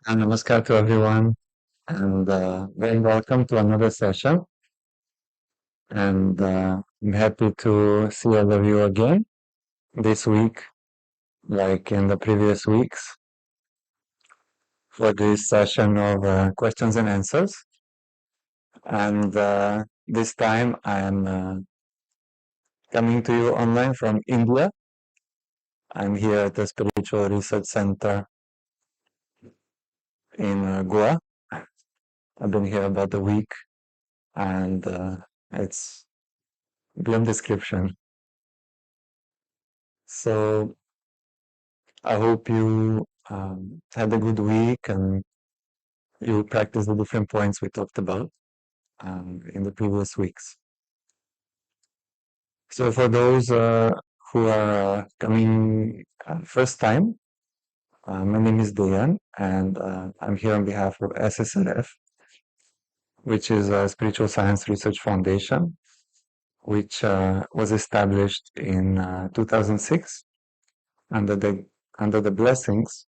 And namaskar to everyone, and very welcome to another session. And I'm happy to see all of you again this week, like in the previous weeks, for this session of questions and answers. And this time I'm coming to you online from India. I'm here at the Spiritual Research Center in Goa. I've been here about a week, and it's beyond description. So I hope you had a good week and you practice the different points we talked about in the previous weeks. So for those who are coming first time, my name is Dayan, and I'm here on behalf of SSRF, which is a Spiritual Science Research Foundation, which was established in 2006 under the blessings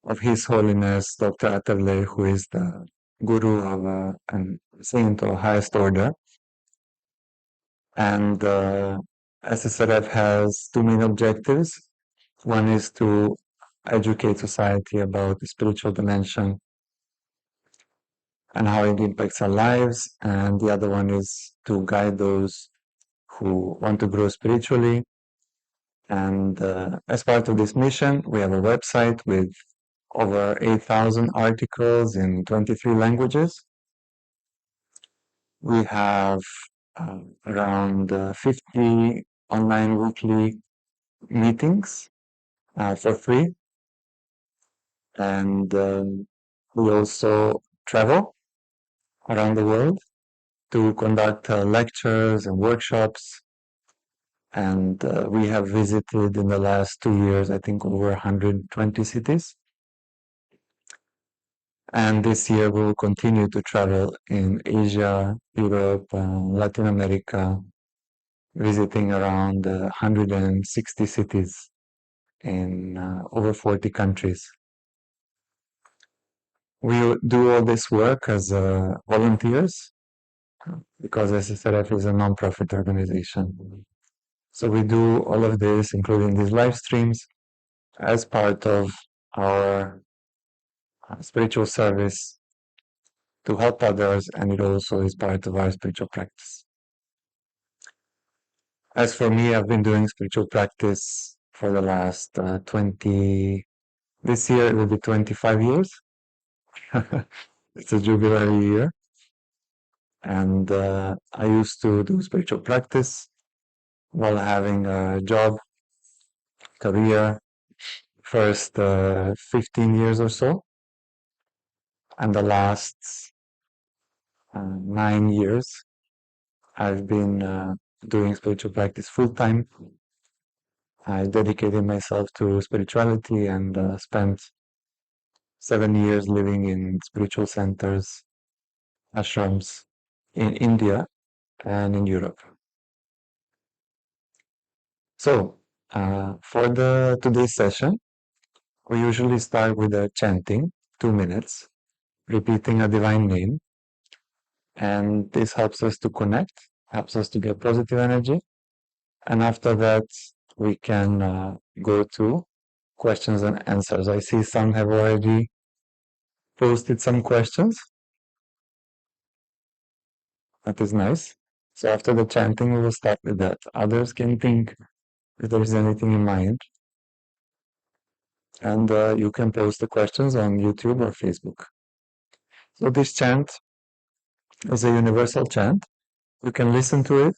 of His Holiness Dr. Atavle, who is the guru of a saint of highest order. And SSRF has two main objectives. One is to educate society about the spiritual dimension and how it impacts our lives. And the other one is to guide those who want to grow spiritually. And as part of this mission, we have a website with over 8,000 articles in 23 languages. We have around 50 online weekly meetings for free. And we also travel around the world to conduct lectures and workshops. And we have visited in the last 2 years, I think, over 120 cities. And this year we will continue to travel in Asia, Europe, Latin America, visiting around 160 cities in over 40 countries. We do all this work as volunteers because SSRF is a non-profit organization. So we do all of this, including these live streams, as part of our spiritual service to help others, and it also is part of our spiritual practice. As for me, I've been doing spiritual practice for the last 20, this year it will be 25 years. It's a jubilee year. And I used to do spiritual practice while having a job, career, first 15 years or so. And the last 9 years, I've been doing spiritual practice full time. I dedicated myself to spirituality and spent 7 years living in spiritual centers, ashrams in India and in Europe. So, for today's session, we usually start with a chanting, 2 minutes, repeating a divine name, and this helps us to connect, helps us to get positive energy, and after that, we can go to questions and answers. I see some have already posted some questions. That is nice. So after the chanting, we will start with that. Others can think if there is anything in mind. And you can post the questions on YouTube or Facebook. So this chant is a universal chant. You can listen to it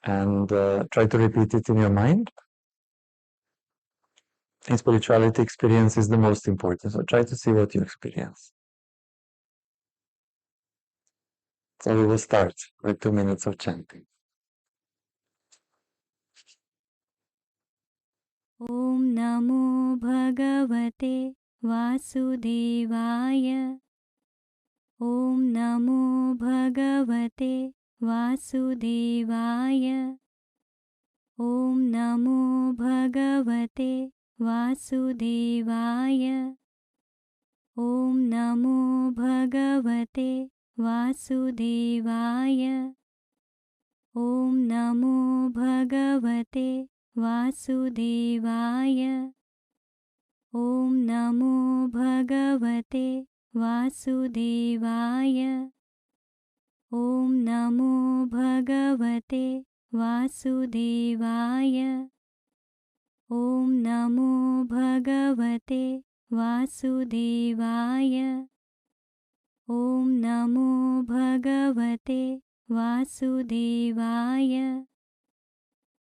and try to repeat it in your mind. In spirituality, experience is the most important. So try to see what you experience. So we will start with 2 minutes of chanting. ॐ नमो भगवते वासुदेवाय ॐ नमो भगवते वासुदेवाय ॐ नमो भगवते वासुदेवाय ॐ नमो भगवते वासुदेवाय ॐ नमो भगवते वासुदेवाय ॐ नमो भगवते वासुदेवाय ॐ नमो भगवते वासुदेवाय ॐ नमो भगवते वासुदेवाय ॐ नमो भगवते वासुदेवाय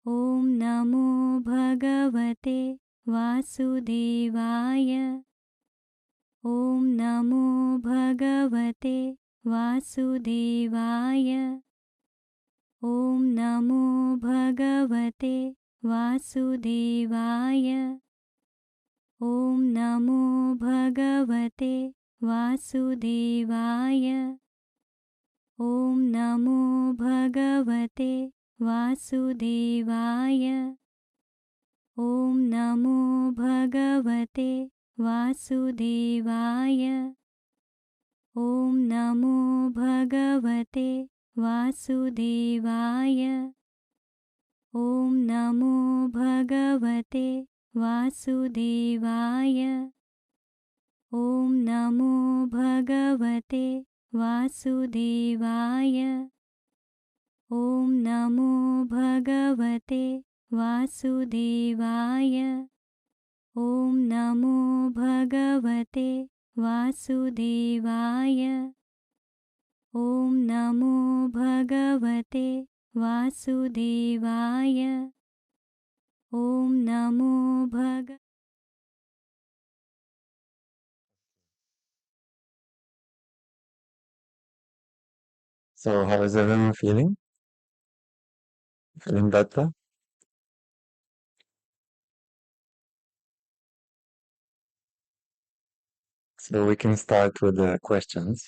ॐ नमो भगवते वासुदेवाय ॐ नमो भगवते वासुदेवाय ॐ नमो भगवते वासुदेवाय ॐ नमो भगवते वासुदेवाय ॐ नमो भगवते वासुदेवाय ॐ नमो भगवते वासुदेवाय ॐ नमो भगवते वासुदेवाय ॐ नमो भगवते वासुदेवाय ॐ नमो भगवते वासुदेवाय ॐ नमो भगवते वासुदेवाय ॐ नमो भगवते वासुदेवाय ॐ नमो भगवते वासुदेवाय ॐ नमो भग So how is everyone feeling? Feeling better? So we can start with the questions.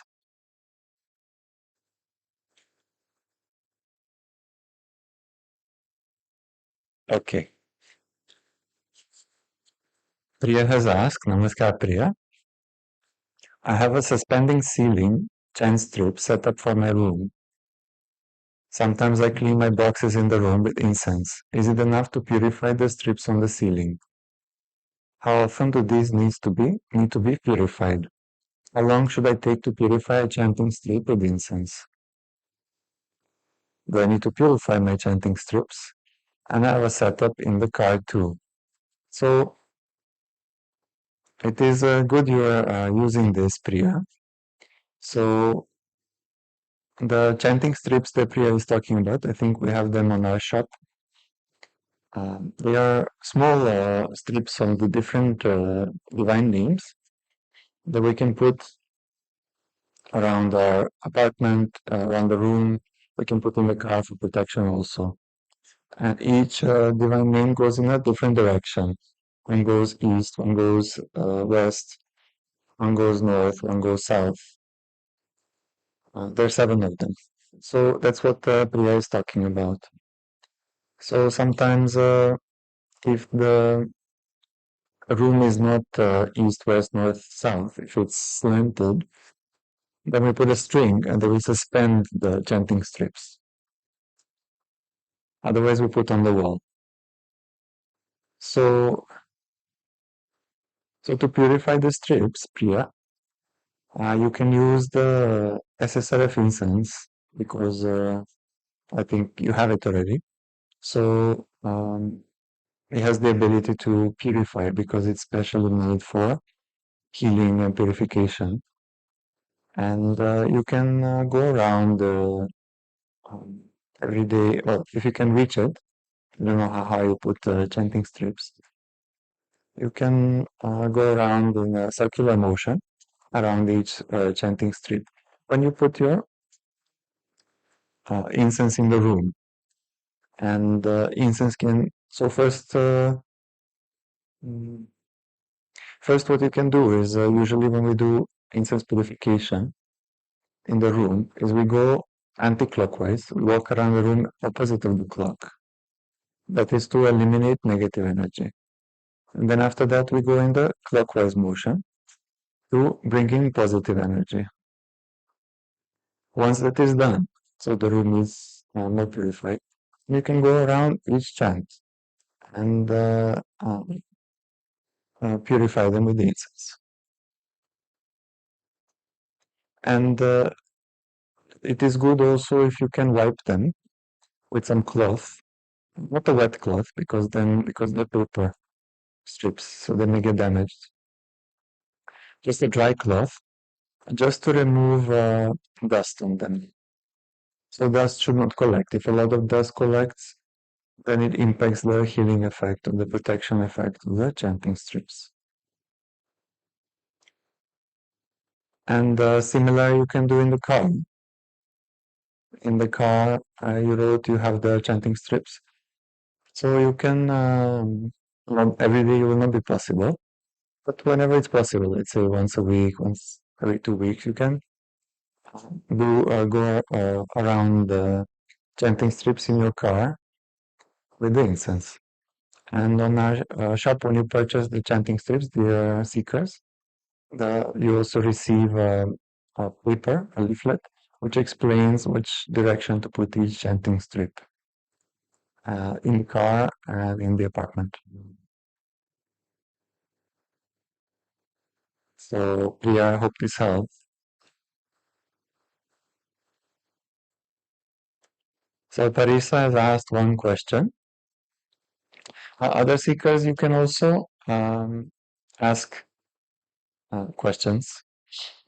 Okay. Priya has asked, Namaskar Priya. I have a suspending ceiling chant strip set up for my room. Sometimes I clean my boxes in the room with incense. Is it enough to purify the strips on the ceiling? How often do these need to be purified? How long should I take to purify a chanting strip with incense? Do I need to purify my chanting strips? And I have a setup in the car too. So it is good you are using this, Priya. So the chanting strips that Priya is talking about, I think we have them on our shop. They are small strips of the different divine names that we can put around our apartment, around the room. We can put in the car for protection also. And each divine name goes in a different direction. One goes east, one goes west, one goes north, one goes south. There's 7 of them. So that's what Priya is talking about. So sometimes if the room is not east, west, north, south, if it's slanted, then we put a string and then we suspend the chanting strips. Otherwise, we put on the wall. So, to purify the strips, Priya, you can use the SSRF incense because I think you have it already. So it has the ability to purify because it's specially made for healing and purification. And you can go around um, every day, or if you can reach it, I don't know how high you put chanting strips. You can go around in a circular motion around each chanting strip. When you put your incense in the room, and incense can. So mm, first what you can do is usually when we do incense purification in the room is we go anti-clockwise, we walk around the room opposite of the clock. That is to eliminate negative energy. And then after that we go in the clockwise motion. to bring in positive energy. Once that is done, so the room is more purified, you can go around each chant and purify them with the incense. And it is good also if you can wipe them with some cloth, not a wet cloth, because the paper strips, so they may get damaged. Just a dry cloth, just to remove dust on them. So dust should not collect. If a lot of dust collects, then it impacts the healing effect or the protection effect of the chanting strips. And similar you can do in the car. In the car, you wrote you have the chanting strips. So you can, not every day will not be possible, but whenever it's possible, let's say once a week, once every 2 weeks, you can go around the chanting strips in your car with the incense. And on our shop, when you purchase the chanting strips, the seekers, you also receive a paper, a leaflet, which explains which direction to put each chanting strip in the car and in the apartment. So, Priya, I hope this helps. So, Parisa has asked one question. Other seekers, you can also ask questions.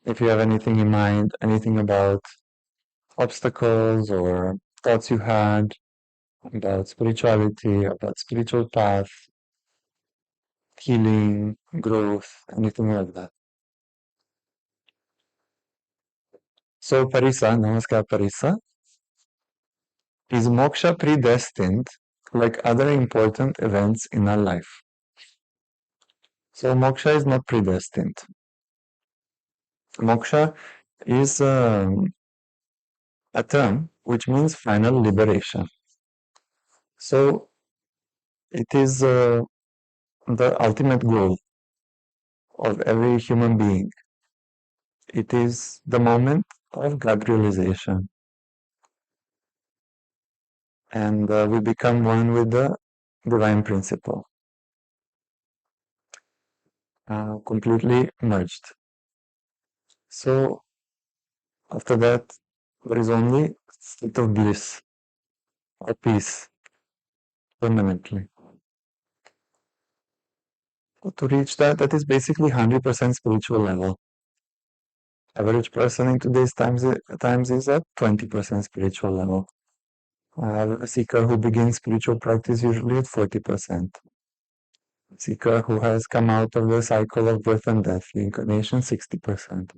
If you have anything in mind, anything about obstacles or thoughts you had about spirituality, about spiritual path, healing, growth, anything like that. So, Parisa, namaskar, Parisa. Is moksha predestined like other important events in our life? So, moksha is not predestined. Moksha is a term which means final liberation. So, it is the ultimate goal of every human being. It is the moment of God-realisation. And we become one with the divine principle, completely merged. So after that, there is only state of bliss or peace permanently. So to reach that, that is basically 100% spiritual level. Average person in today's times is at 20% spiritual level. A seeker who begins spiritual practice usually at 40%. Seeker who has come out of the cycle of birth and death, reincarnation, 60%.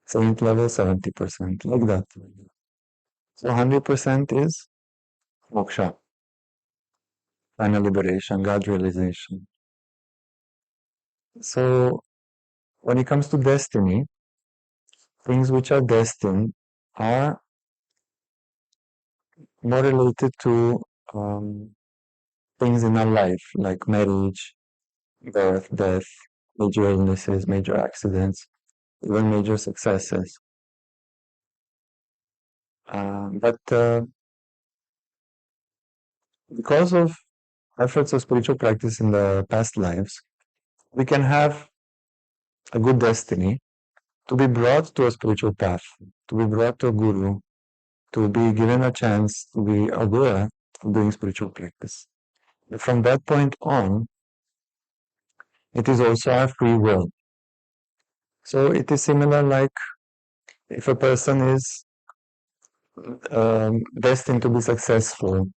Saint level, 70%, like that. So 100% is moksha, final liberation, God realization. So when it comes to destiny, things which are destined are more related to things in our life, like marriage, birth, death, major illnesses, major accidents, even major successes. But because of efforts of spiritual practice in the past lives, we can have a good destiny to be brought to a spiritual path, to be brought to a guru, to be given a chance to be aware of doing spiritual practice. But from that point on, it is also our free will. So it is similar like if a person is destined to be successful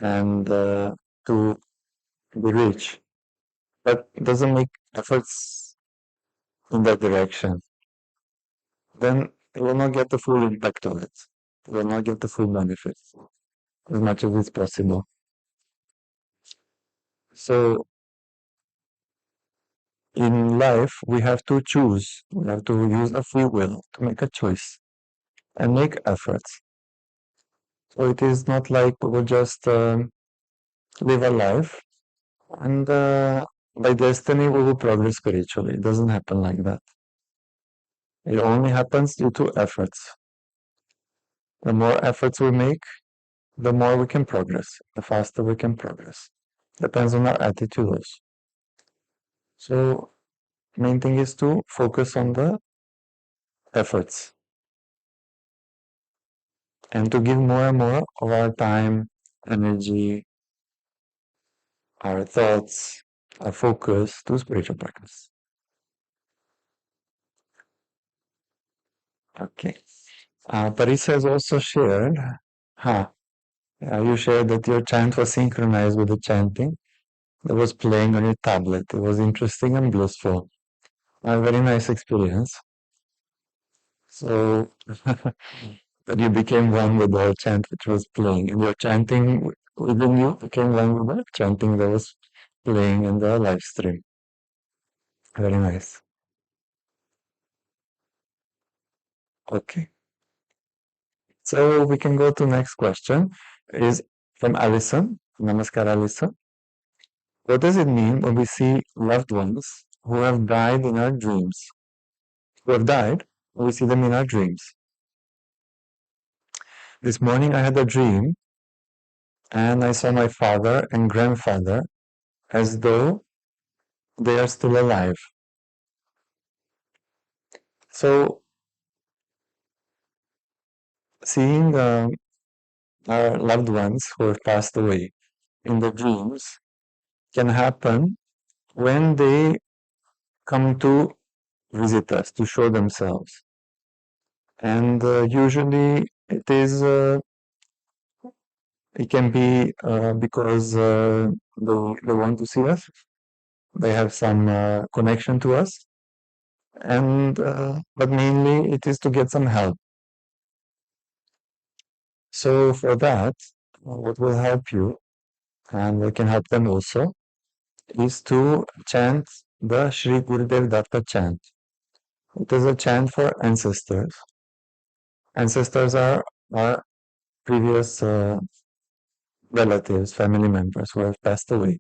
and to be rich, but doesn't make efforts in that direction, then it will not get the full impact of it. It will not get the full benefit as much as it's possible. So in life, we have to choose. We have to use a free will to make a choice and make efforts. So it is not like we will just live a life and by destiny we will progress spiritually. It doesn't happen like that. It only happens due to efforts. The more efforts we make, the more we can progress, the faster we can progress. Depends on our attitude also. So main thing is to focus on the efforts and to give more and more of our time, energy, our thoughts, our focus to spiritual practice. Okay. Parisa has also shared, you shared that your chant was synchronized with the chanting that was playing on your tablet. It was interesting and blissful. A very nice experience. So that you became one with the chant which was playing, and your chanting within you became one with the chanting that was playing in the live stream. Very nice. Okay. So we can go to next question. Is from Alison. Namaskar, Alison. What does it mean when we see loved ones who have died in our dreams? Who have died, we see them in our dreams. This morning I had a dream and I saw my father and grandfather as though they are still alive. So seeing our loved ones who have passed away in the dreams can happen when they come to visit us, to show themselves. And usually it can be because they want to see us, they have some connection to us, and but mainly it is to get some help. So for that, what will help you, and what can help them also, is to chant the Sri Gurudev Datta chant. It is a chant for ancestors. Ancestors are our previous relatives, family members who have passed away.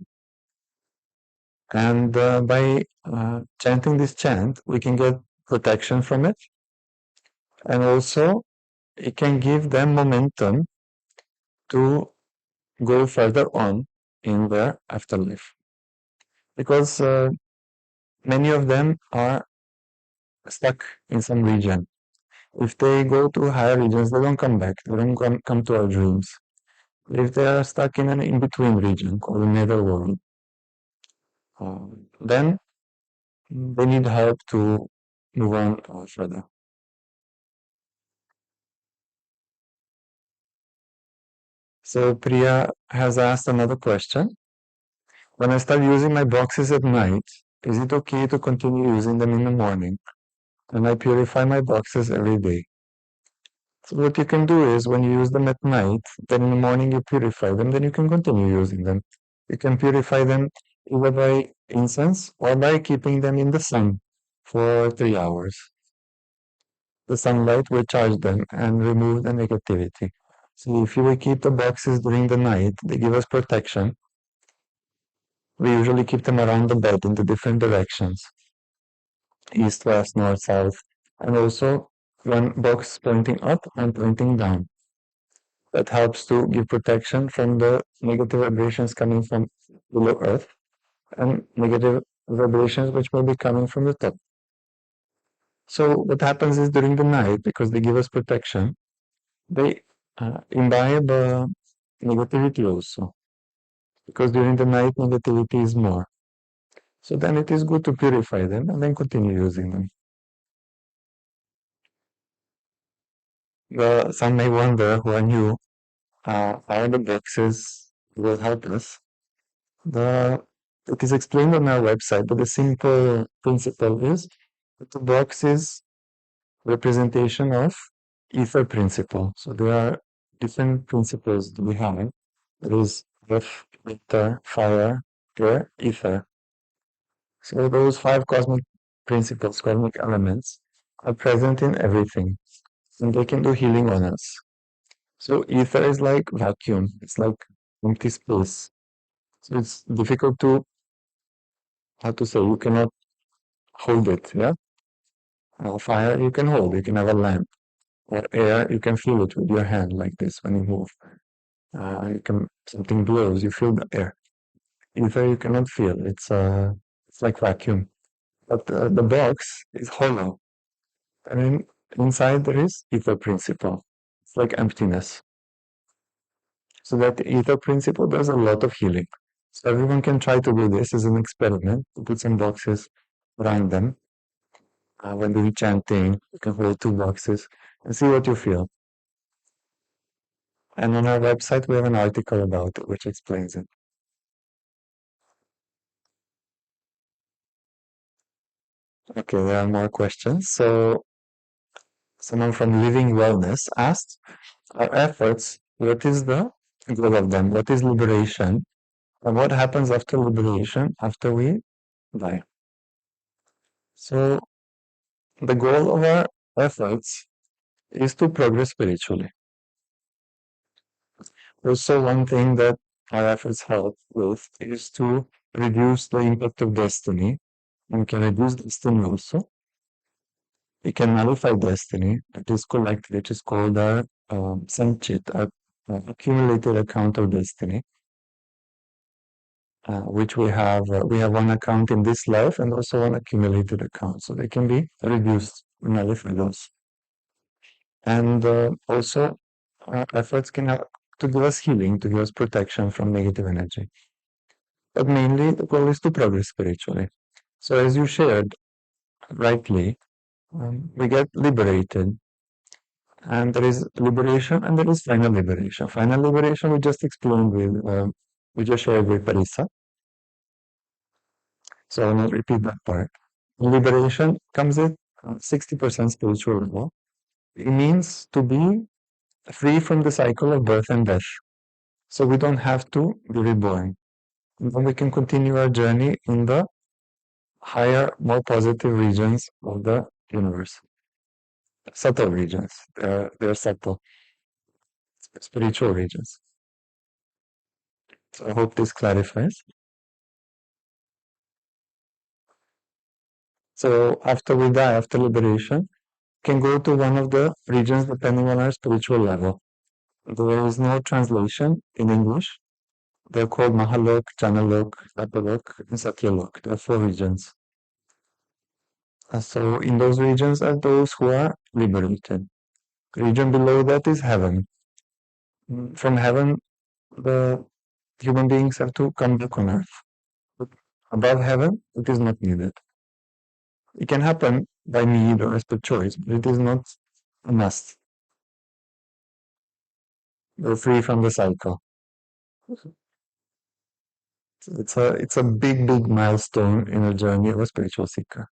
And by chanting this chant, we can get protection from it. And also, it can give them momentum to go further on in their afterlife. Because many of them are stuck in some region. If they go to higher regions, they don't come back. They don't come to our dreams. If they are stuck in an in-between region called the netherworld, then they need help to move on further. So Priya has asked another question. When I start using my boxes at night, is it okay to continue using them in the morning? And I purify my boxes every day. So what you can do is when you use them at night, then in the morning you purify them, then you can continue using them. You can purify them either by incense or by keeping them in the sun for 3 hours. The sunlight will charge them and remove the negativity. So if you will keep the boxes during the night, they give us protection. We usually keep them around the bed in the different directions, east, west, north, south, and also one box pointing up and pointing down. That helps to give protection from the negative vibrations coming from below earth and negative vibrations which may be coming from the top. So what happens is during the night, because they give us protection, they imbibe negativity also. Because during the night negativity is more. So then it is good to purify them and then continue using them. Some may wonder who are new, how the boxes will help us. It is explained on our website, but the simple principle is that the box is representation of ether principle. So there are different principles that we have. There is earth, water, fire, air, ether. So those five cosmic principles, cosmic elements, are present in everything, and they can do healing on us. So ether is like vacuum. It's like empty space. So it's difficult to, how to say, you cannot hold it, yeah? Fire you can hold, you can have a lamp. Or air, you can feel it with your hand like this when you move. Something blows, you feel the air. Ether you cannot feel, it's like vacuum. But the box is hollow. And inside there is ether principle. It's like emptiness. So that ether principle does a lot of healing. So everyone can try to do this as an experiment, to put some boxes around them. When doing chanting, you can hold two boxes and see what you feel. And on our website, we have an article about it, which explains it. Okay, there are more questions. So someone from Living Wellness asked, our efforts, what is the goal of them? What is liberation? And what happens after liberation, after we die? So the goal of our efforts is to progress spiritually. Also, one thing that our efforts help with is to reduce the impact of destiny. And we can reduce destiny also. We can nullify destiny. It is collected. It is called our sanchit, our accumulated account of destiny, which we have. We have one account in this life and also one accumulated account. So they can be reduced, nullify those. And also, our efforts can help to give us healing, to give us protection from negative energy. But mainly, the goal is to progress spiritually. So as you shared rightly, we get liberated. And there is liberation and there is final liberation. Final liberation we just explained we just shared with Parisa. So I will not repeat that part. Liberation comes at 60% spiritual level. It means to be free from the cycle of birth and death. So we don't have to be reborn. And then we can continue our journey in the higher, more positive regions of the universe. Subtle regions. They're subtle, spiritual regions. So I hope this clarifies. So after we die, after liberation, can go to one of the regions depending on our spiritual level. There is no translation in English. They're called Mahalok, Janalok, Tapalok, and Satyalok. There are four regions. So in those regions are those who are liberated. The region below that is heaven. From heaven, the human beings have to come back on earth. But above heaven, it is not needed. It can happen by need or as per choice, but it is not a must. We're free from the cycle. It's a big milestone in the journey of a spiritual seeker.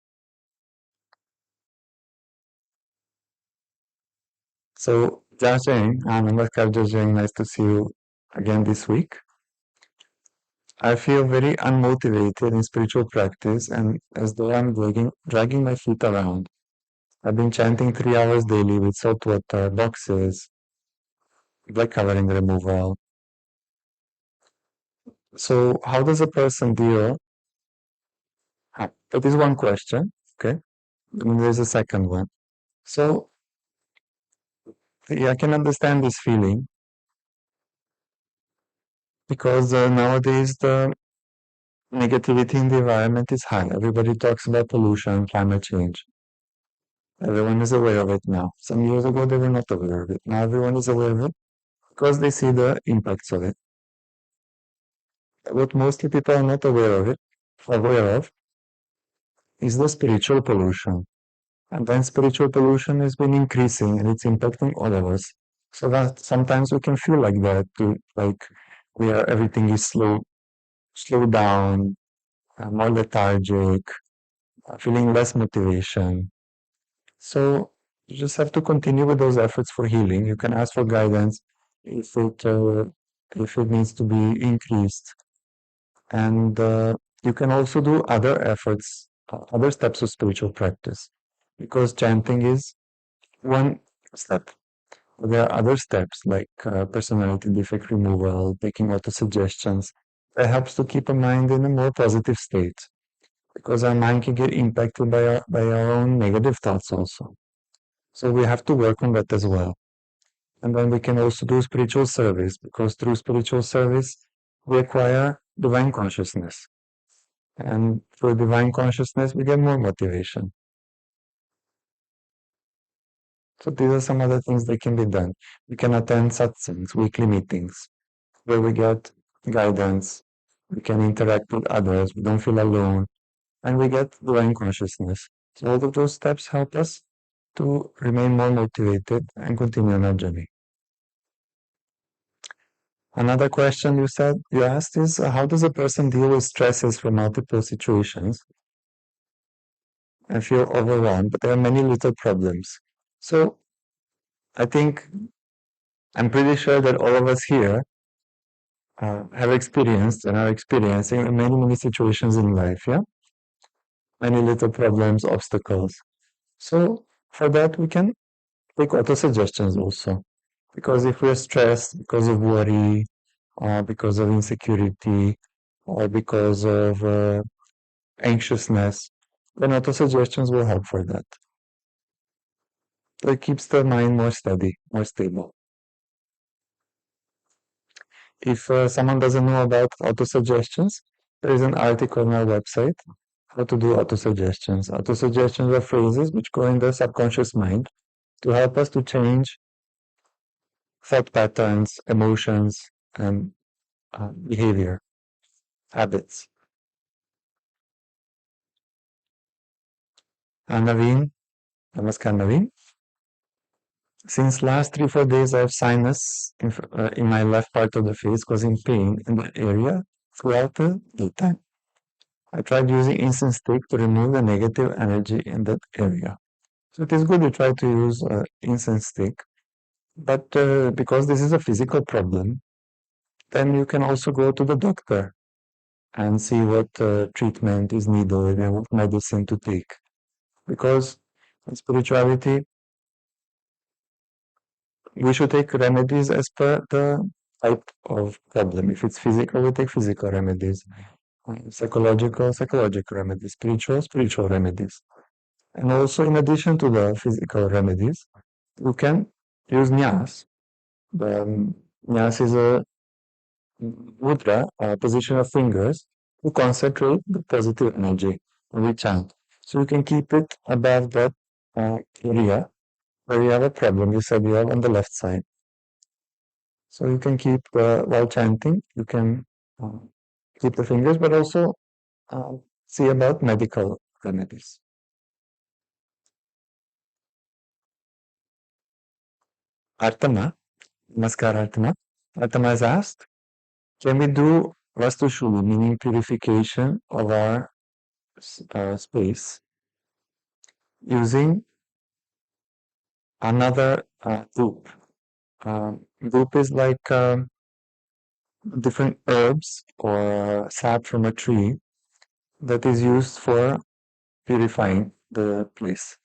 So Jiajing, Namaskar Jiajing, nice to see you again this week. I feel very unmotivated in spiritual practice and as though I'm dragging my feet around. I've been chanting 3 hours daily with salt water, boxes, black covering removal. So how does a person deal? That is one question, okay? And there's a second one. So yeah, I can understand this feeling because nowadays the negativity in the environment is high. Everybody talks about pollution, climate change. Everyone is aware of it now. Some years ago, they were not aware of it. Now everyone is aware of it because they see the impacts of it. What mostly people are not aware of is the spiritual pollution. And then spiritual pollution has been increasing and it's impacting all of us. So that sometimes we can feel like that too, like everything is slow down, more lethargic, feeling less motivation. So you just have to continue with those efforts for healing. You can ask for guidance if it needs to be increased, and you can also do other efforts, other steps of spiritual practice, because chanting is one step. There are other steps like personality defect removal, taking auto suggestions. That helps to keep a mind in a more positive state. because our mind can get impacted by our own negative thoughts also. So we have to work on that as well. And then we can also do spiritual service, because through spiritual service, we acquire divine consciousness. And through divine consciousness, we get more motivation. So these are some other things that can be done. We can attend satsangs, weekly meetings, where we get guidance, we can interact with others, we don't feel alone, and we get divine consciousness. So all of those steps help us to remain more motivated and continue on our journey. Another question you asked is how does a person deal with stresses from multiple situations and feel overwhelmed, but there are many little problems. So I think I'm pretty sure that all of us here have experienced and are experiencing many situations in life, yeah? Many little problems, obstacles. So for that, we can take auto-suggestions also. Because if we're stressed because of worry, or because of insecurity, or because of anxiousness, then auto-suggestions will help for that. So it keeps the mind more steady, more stable. If someone doesn't know about auto-suggestions, there is an article on our website, how to do auto-suggestions. Auto-suggestions are phrases which go in the subconscious mind to help us to change thought patterns, emotions, and behavior, habits. Naveen, Namaskar Naveen. Since last 3-4 days, I have sinus in my left part of the face, causing pain in the area throughout the daytime. I tried using incense stick to remove the negative energy in that area. So it is good to try to use incense stick, but because this is a physical problem, then you can also go to the doctor and see what treatment is needed and what medicine to take. Because in spirituality, we should take remedies as per the type of problem. If it's physical, we take physical remedies. Psychological remedies. Spiritual remedies. And also, in addition to the physical remedies, you can use nyas. Nyas is a mudra, a position of fingers, to concentrate the positive energy when we chant. So you can keep it above that area where you have a problem. You said you have on the left side. So you can keep, while chanting, you can uh, keep the fingers, but also uh, see about medical remedies. Artama, Namaskar Artama. Artama has asked, can we do Vastu Shuli, meaning purification of our space, using another dhūp? Dhūp is like different herbs or sap from a tree that is used for purifying the place.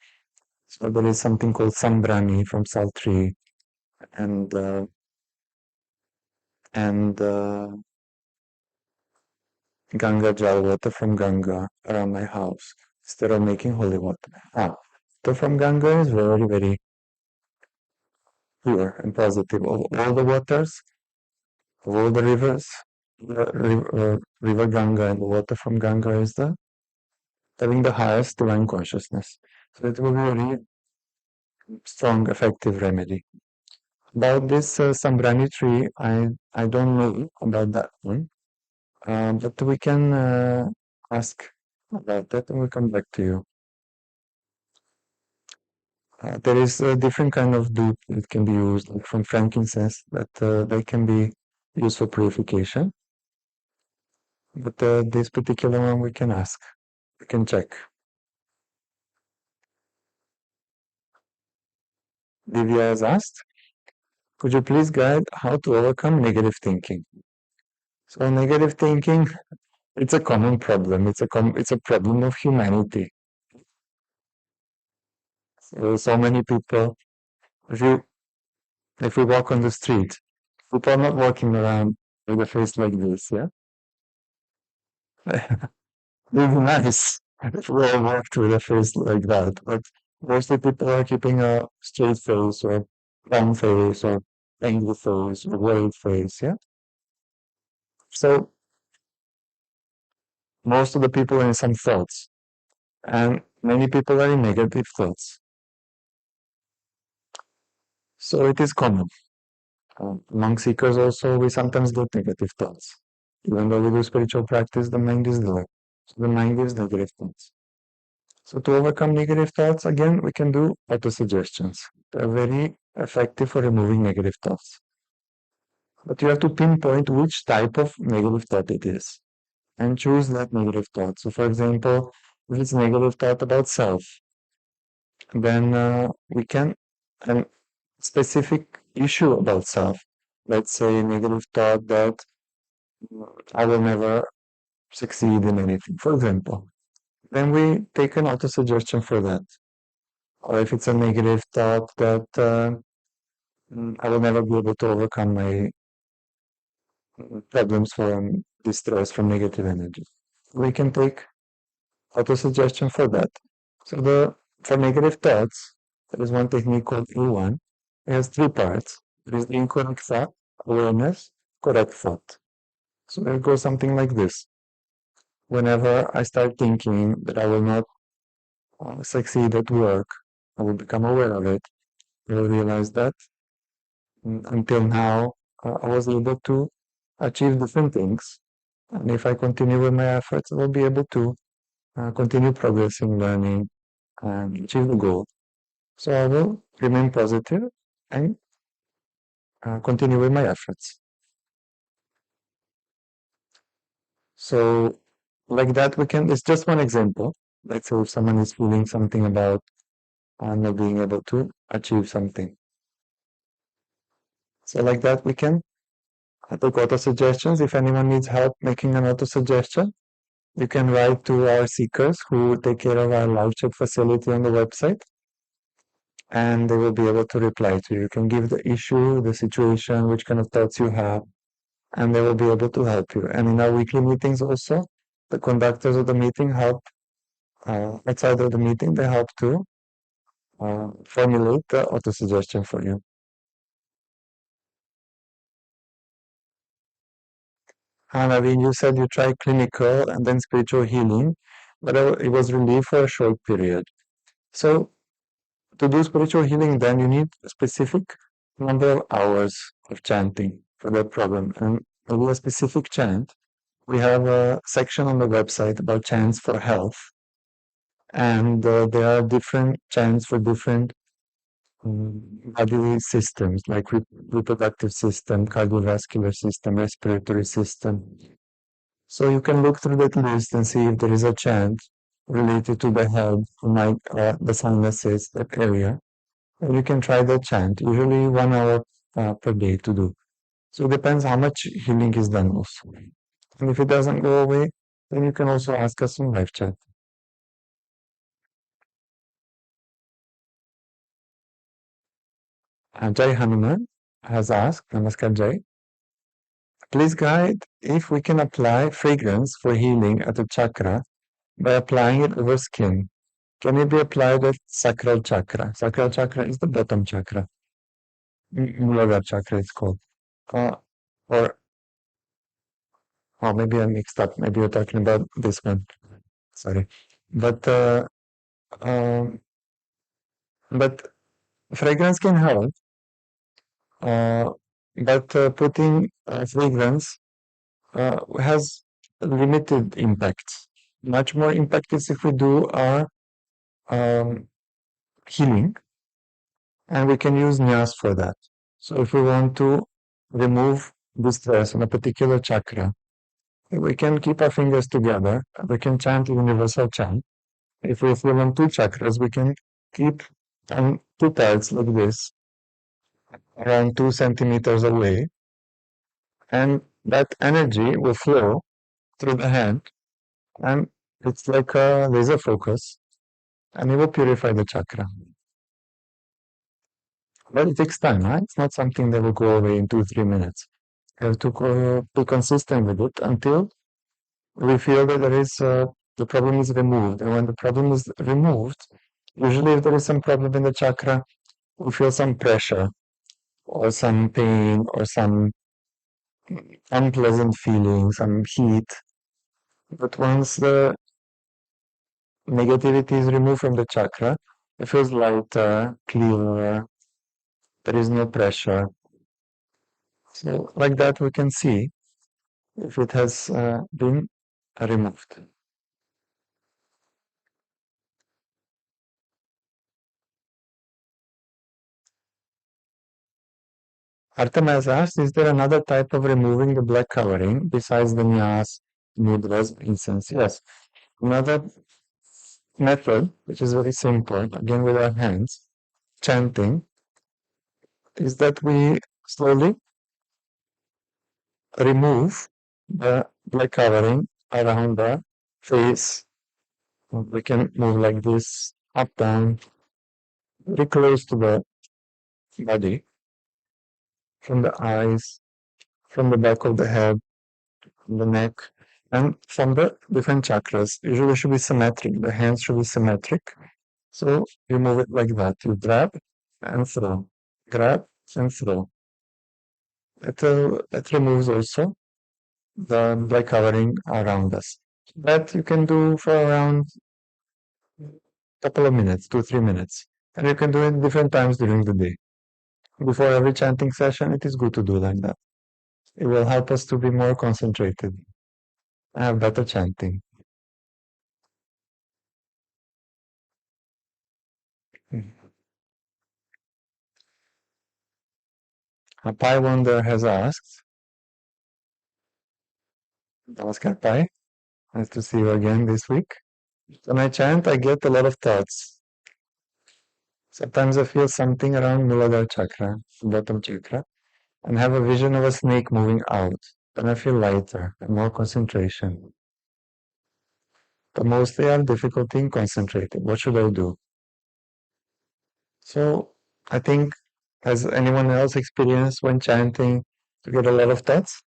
So there is something called sambrani from salt tree, and Ganga Jal water from Ganga around my house instead of making holy water. Water from Ganga is very pure and positive. Of all the waters, of all the rivers, the river Ganga and the water from Ganga is the having the highest divine consciousness. So it will be a really strong, effective remedy. About this Sambrani tree, I don't know about that one, but we can ask about that and we'll come back to you. There is a different kind of dupe that can be used, like from frankincense, that they can be used for purification. But this particular one we can ask, we can check. Divya has asked, could you please guide how to overcome negative thinking? So negative thinking, it's a common problem. It's a problem of humanity. So many people, if you if we walk on the street, people are not walking around with a face like this, yeah? It'd be nice if we all walked with a face like that, but mostly people are keeping a straight face or calm face or angry face or worried face, yeah? So most of the people are in some thoughts, and many people are in negative thoughts. So it is common. Among seekers also, we sometimes get negative thoughts. Even though we do spiritual practice, the mind is there. So the mind gives negative thoughts. So to overcome negative thoughts, again, we can do auto-suggestions. They're very effective for removing negative thoughts. But you have to pinpoint which type of negative thought it is and choose that negative thought. So for example, if it's negative thought about self, then we can, a specific issue about self, let's say negative thought that I will never succeed in anything, for example, then we take an auto-suggestion for that. Or if it's a negative thought that I will never be able to overcome my problems from distress, from negative energy. We can take auto-suggestion for that. So for negative thoughts, there is one technique called E1. It has three parts. There is the incorrect thought, awareness, correct thought. So it goes something like this. Whenever I start thinking that I will not succeed at work, I will become aware of it. I will realize that until now, I was able to achieve different things. And if I continue with my efforts, I will be able to continue progressing, learning, and achieve the goal. So I will remain positive and continue with my efforts. So like that, it's just one example. Let's say if someone is feeling something about not being able to achieve something. So like that, we can take auto suggestions. If anyone needs help making an auto suggestion, you can write to our seekers who take care of our live chat facility on the website, and they will be able to reply to you. You can give the issue, the situation, which kind of thoughts you have, and they will be able to help you. And in our weekly meetings also, the conductors of the meeting help, outside of the meeting, they help to formulate the auto suggestion for you. And Naveen, you said you tried clinical and then spiritual healing, but it was relief for a short period. So to do spiritual healing, then you need a specific number of hours of chanting for that problem. And maybe a specific chant. We have a section on the website about chants for health. And there are different chants for different bodily systems, like reproductive system, cardiovascular system, respiratory system. So you can look through that list and see if there is a chant related to the head, like the sinuses, that area. And you can try that chant, usually 1 hour per day to do. So it depends how much healing is done also. And if it doesn't go away, then you can also ask us in live chat. Jai Hanuman has asked, Namaskar Jai, please guide if we can apply fragrance for healing at the chakra by applying it over skin. Can it be applied at sacral chakra? Sacral chakra is the bottom chakra. Muladhara chakra it's called. Uh, or maybe I mixed up. Maybe you're talking about this one. Sorry. But um, but fragrance can help. But putting fragrance has limited impact. Much more impact is if we do our um, healing, and we can use nyas for that. So if we want to remove distress in a particular chakra, we can keep our fingers together. We can chant a universal chant. If we feel on two chakras, we can keep on two pads like this, around 2 centimeters away, and that energy will flow through the hand, and it's like a laser focus, and it will purify the chakra. But it takes time, right? It's not something that will go away in 2, 3 minutes. You have to be consistent with it until we feel that there is the problem is removed. And when the problem is removed, usually if there is some problem in the chakra, we feel some pressure or some pain or some unpleasant feeling, some heat. But once the negativity is removed from the chakra, it feels lighter, clearer, there is no pressure. So like that we can see if it has been removed. Artem has asked, is there another type of removing the black covering besides the nyas, mudras, incense? Yes. Another method, which is very simple, again with our hands, chanting, is that we slowly remove the black covering around the face. We can move like this, up, down, very close to the body, from the eyes, from the back of the head, from the neck, and from the different chakras. Usually should be symmetric. The hands should be symmetric. So you move it like that. You grab and throw. Grab and throw. It removes also the black covering around us. That you can do for around a couple of minutes, 2-3 minutes. And you can do it different times during the day. Before every chanting session, it is good to do like that. It will help us to be more concentrated and have better chanting. A Pi Wonder has asked, Namaskar Pi, nice to see you again this week. When I chant, I get a lot of thoughts. Sometimes I feel something around Muladhara chakra, bottom chakra, and have a vision of a snake moving out. Then I feel lighter and more concentration. But mostly I have difficulty in concentrating. What should I do? So I think, has anyone else experienced when chanting to get a lot of thoughts?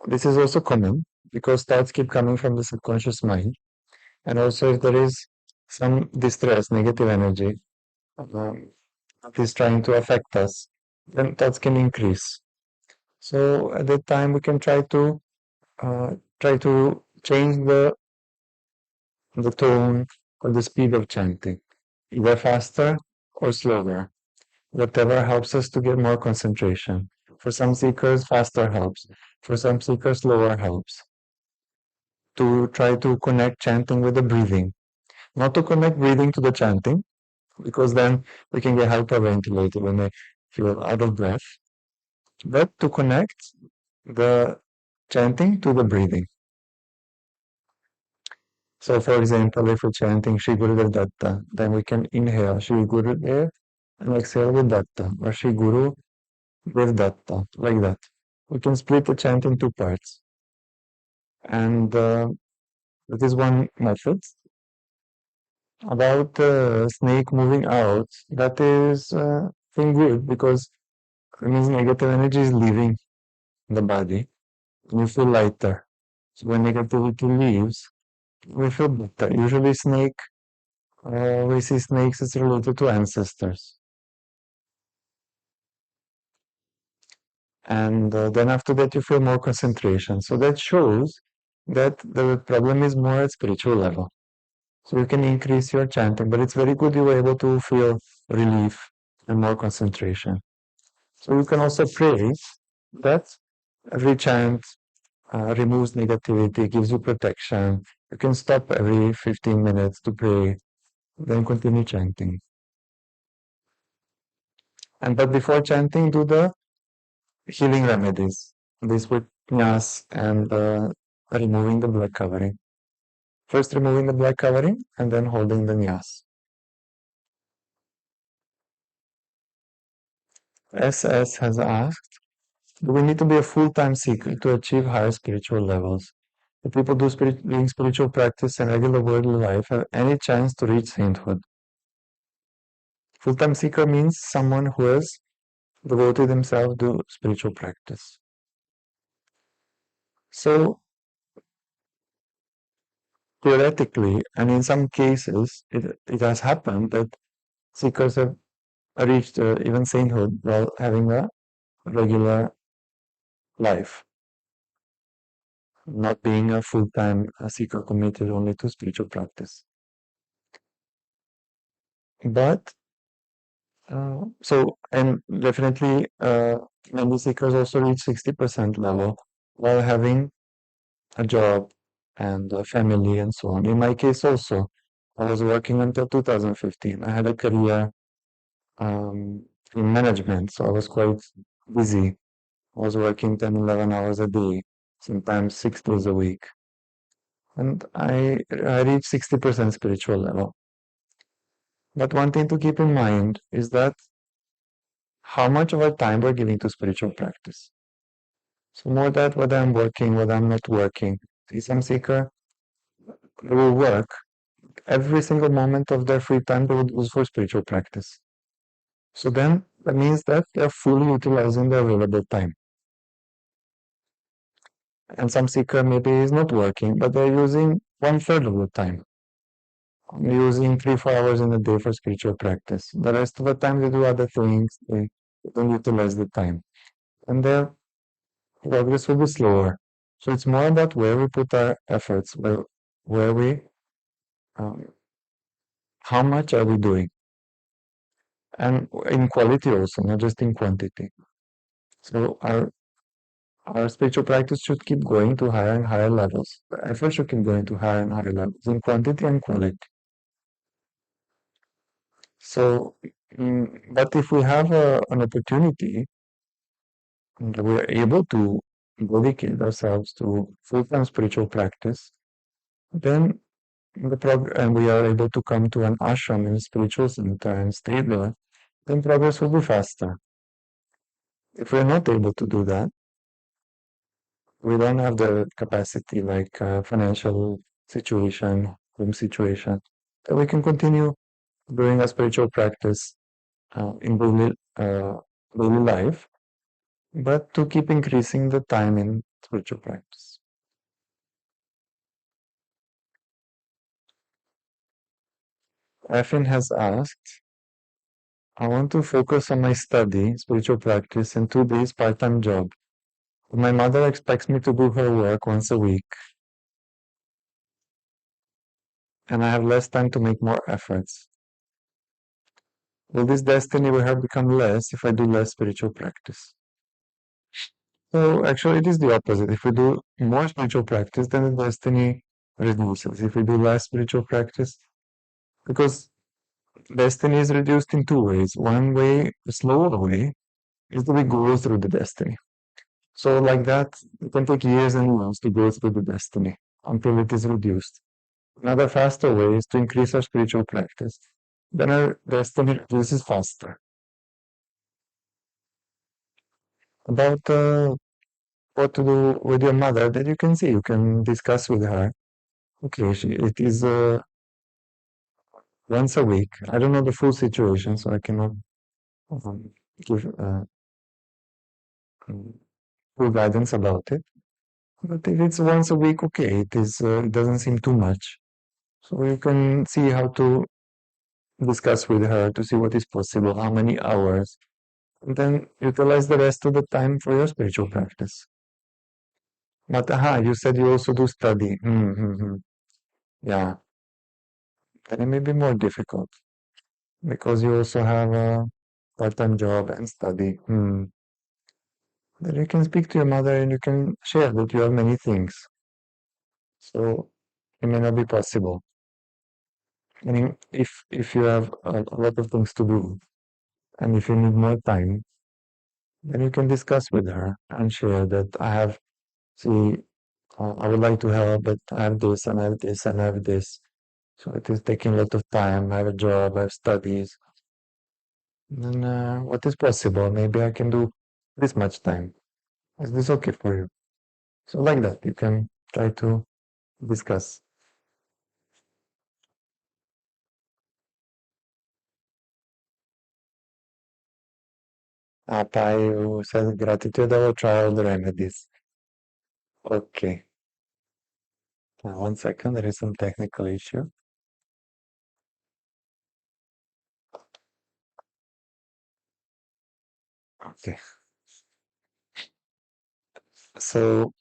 This is also common because thoughts keep coming from the subconscious mind. And also if there is some distress, negative energy, that is trying to affect us, then thoughts can increase. So at that time we can try to change the tone or the speed of chanting, either faster or slower, whatever helps us to get more concentration. For some seekers, faster helps. For some seekers, slower helps. To try to connect chanting with the breathing. Not to connect breathing to the chanting, because then we can get hyperventilated when they feel out of breath, but to connect the chanting to the breathing. So, for example, if we're chanting Shri Gurudev Datta, then we can inhale Shri Gurudev and exhale with Datta, or Shri Guru with Datta, like that. We can split the chant in two parts. And that is one method. About snake moving out, that is thing good because it means negative energy is leaving the body and you feel lighter. So when negativity leaves, we feel better. Usually we see snakes as related to ancestors. And then after that you feel more concentration. So that shows that the problem is more at spiritual level. So you can increase your chanting, but it's very good you were able to feel relief and more concentration. So you can also pray that every chant removes negativity, gives you protection. You can stop every 15 minutes to pray, then continue chanting. But before chanting, do the healing remedies. This with nyas and removing the black covering. First removing the black covering and then holding the nyas. SS has asked, do we need to be a full-time seeker to achieve higher spiritual levels? Do people doing spiritual practice and regular worldly life have any chance to reach sainthood? Full-time seeker means someone who has devoted himself to spiritual practice. So theoretically, and in some cases, it has happened that seekers have reached even sainthood while having a regular life, not being a full-time seeker committed only to spiritual practice. But and definitely many seekers also reach 60% level while having a job and a family and so on. In my case also, I was working until 2015. I had a career in management, so I was quite busy. I was working 10, 11 hours a day, sometimes 6 days a week. And I reached 60% spiritual level. But one thing to keep in mind is that how much of our time we're giving to spiritual practice. So more that whether I'm working, whether I'm not working. See, some seeker will work every single moment of their free time they would use for spiritual practice. So then that means that they're fully utilizing their available time. And some seeker maybe is not working, but they're using 1/3 of the time. Using 3, 4 hours in a day for spiritual practice. The rest of the time they do other things, they don't utilize the time. And their progress will be slower. So it's more about where we put our efforts, where we, um, how much are we doing? And in quality also, not just in quantity. So our spiritual practice should keep going to higher and higher levels. The effort should keep going to higher and higher levels in quantity and quality. So, but if we have an opportunity and we're able to dedicate ourselves to full-time spiritual practice, then and we are able to come to an ashram in a spiritual center and stay there, then progress will be faster. If we're not able to do that, we don't have the capacity, like financial situation, home situation, that we can continue doing a spiritual practice in daily life, but to keep increasing the time in spiritual practice. Efin has asked, I want to focus on my study, spiritual practice, and 2 days part-time job. My mother expects me to do her work once a week, and I have less time to make more efforts. Will this destiny with her become less if I do less spiritual practice? So actually it is the opposite. If we do more spiritual practice, then the destiny reduces. If we do less spiritual practice, because destiny is reduced in 2 ways. One way, the slower way, is that we go through the destiny. So like that, it can take years and years to go through the destiny until it is reduced. Another faster way is to increase our spiritual practice. Then our destiny reduces faster. About what to do with your mother, that you can see, you can discuss with her. Okay, it is once a week. I don't know the full situation, so I cannot give um, full guidance about it. But if it's once a week, okay, it doesn't seem too much. So you can see how to discuss with her to see what is possible, how many hours, and then utilize the rest of the time for your spiritual practice. But you said you also do study. Yeah, then it may be more difficult because you also have a part-time job and study. Then you can speak to your mother and you can share that you have many things. So it may not be possible. Meaning, if you have a lot of things to do and if you need more time, then you can discuss with her and share that see, I would like to help, but I have this and I have this and I have this. So it is taking a lot of time. I have a job, I have studies. Then what is possible? Maybe I can do this much time. Is this okay for you? So like that, you can try to discuss. Paio says gratitude, I will try all the remedies. Okay. 1 second, there is some technical issue. Okay. So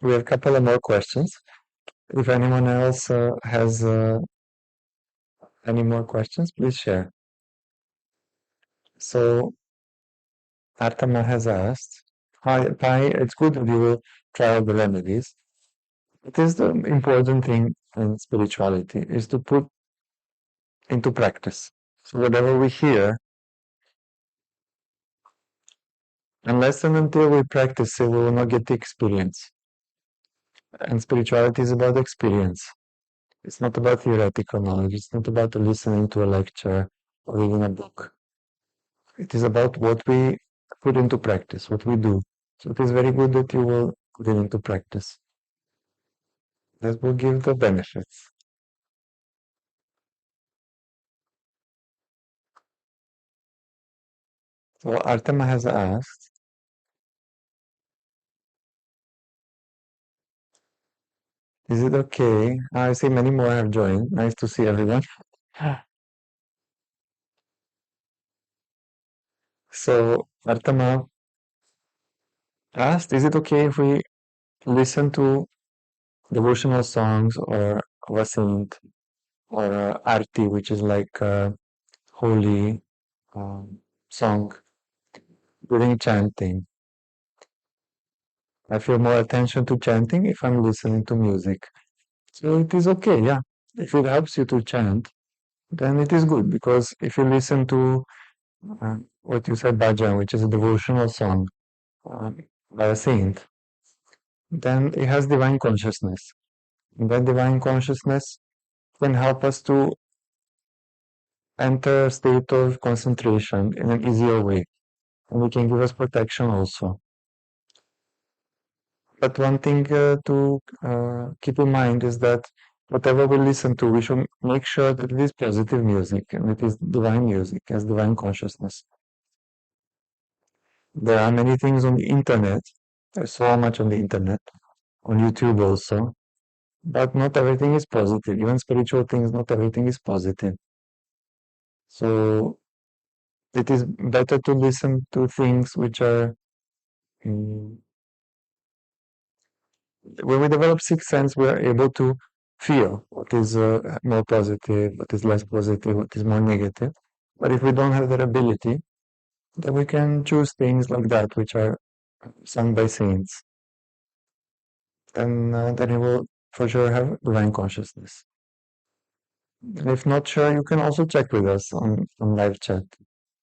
we have a couple of more questions. If anyone else has any more questions, please share. So Atama has asked, Hi, Pai, it's good that you will try all the remedies. It is the important thing in spirituality is to put into practice. So whatever we hear, unless and until we practice it, we will not get the experience. And spirituality is about experience. It's not about theoretical knowledge. It's not about listening to a lecture or reading a book. It is about what we put into practice, what we do. So it is very good that you will put it into practice. That will give the benefits. So Artema has asked, is it okay? I see many more have joined. Nice to see everyone. So Artema asked, is it okay if we listen to devotional songs or of a saint or arti, which is like a holy song during chanting? I feel more attention to chanting if I'm listening to music. So it is okay, yeah. If it helps you to chant, then it is good because if you listen to what you said, bhajan, which is a devotional song uh, by a saint, then it has divine consciousness. And that divine consciousness can help us to enter a state of concentration in an easier way. And it can give us protection also. But one thing to keep in mind is that whatever we listen to, we should make sure that it is positive music and it is divine music, as divine consciousness. There are many things on the internet. There's so much on the internet, on YouTube also. But not everything is positive. Even spiritual things, not everything is positive. So it is better to listen to things which are mm, when we develop sixth sense, we are able to feel what is more positive, what is less positive, what is more negative. But if we don't have that ability, then we can choose things like that, which are sung by saints. Then you will for sure have divine consciousness. And if not sure, you can also check with us on live chat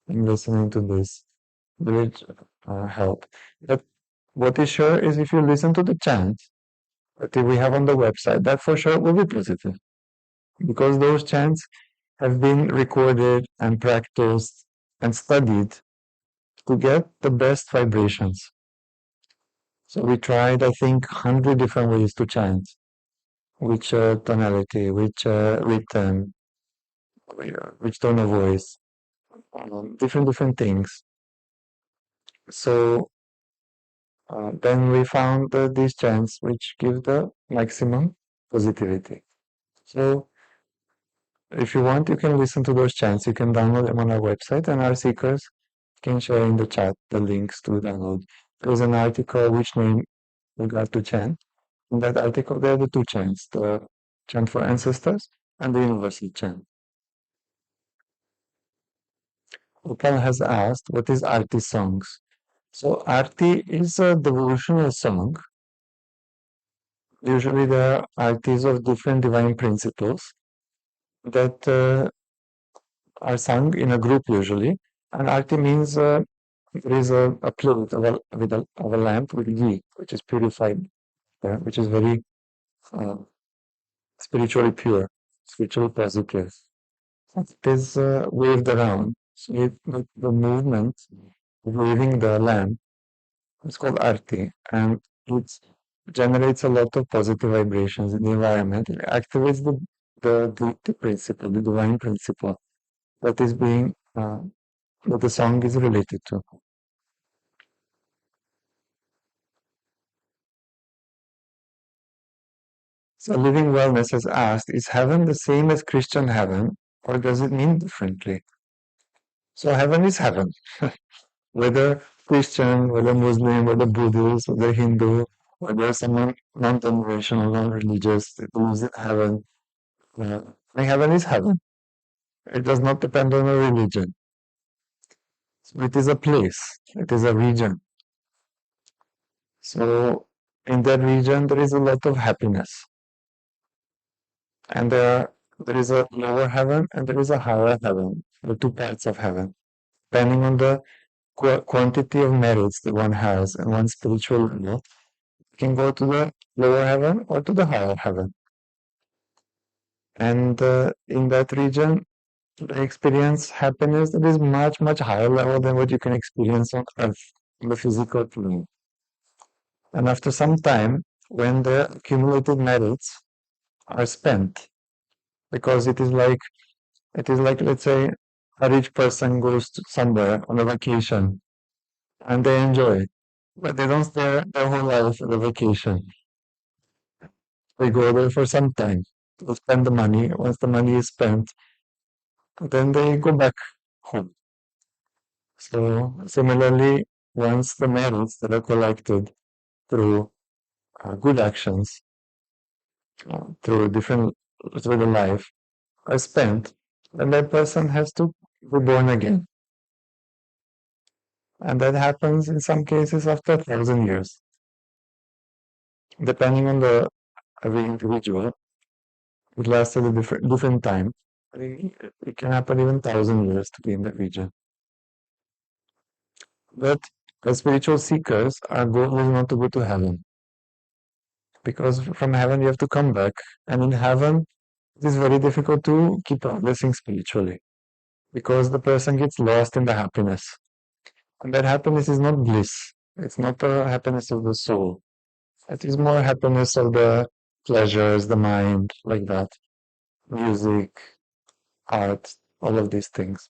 and listening to this, which help. But what is sure is if you listen to the chant that we have on the website, that for sure will be positive. Because those chants have been recorded and practiced and studied to get the best vibrations. So we tried, I think, 100 different ways to chant, which tonality, which rhythm, which tone of voice, different things. So then we found these chants which give the maximum positivity. So if you want, you can listen to those chants. You can download them on our website, and our seekers can share in the chat the links to download. There's an article which name we got to chant. In that article, there are the two chants, the chant for ancestors and the universal chant. Upal has asked, what is Arti songs? So Arti is a devotional song. Usually there are artis of different divine principles that are sung in a group usually. And arti means there is a plate of a lamp with ghee, which is purified, which is very uh, spiritually pure, spiritually positive. It is waved around. So the movement of waving the lamp is called arti, and it generates a lot of positive vibrations in the environment. It activates the principle, the divine principle that is being that the song is related to. So Living Wellness has asked, is heaven the same as Christian heaven, or does it mean differently? So heaven is heaven. Whether Christian, whether Muslim, whether Buddhist, whether Hindu, whether someone non-denominational, non-religious that believes in heaven, heaven is heaven. It does not depend on a religion. So it is a place. It is a region. So in that region, there is a lot of happiness. And there is a lower heaven and there is a higher heaven, the two parts of heaven, depending on the quantity of merits that one has and one's spiritual level, can go to the lower heaven or to the higher heaven. And in that region, they experience happiness that is much, much higher level than what you can experience on earth, in the physical plane. And after some time, when the accumulated merits are spent, because it is like, let's say, a rich person goes to somewhere on a vacation and they enjoy it, but they don't stay their whole life at the vacation. They go there for some time to spend the money. Once the money is spent, then they go back home. So similarly, once the merits that are collected through good actions, through the life, are spent, then that person has to be born again. And that happens in some cases after 1,000 years, depending on the every individual. It lasts at a different time. It can happen even 1,000 years to be in that region. But as spiritual seekers, our goal is not to go to heaven, because from heaven you have to come back, and in heaven it is very difficult to keep progressing spiritually, because the person gets lost in the happiness, and that happiness is not bliss. It's not the happiness of the soul. It is more happiness of the pleasures, the mind, like that, music, art, all of these things.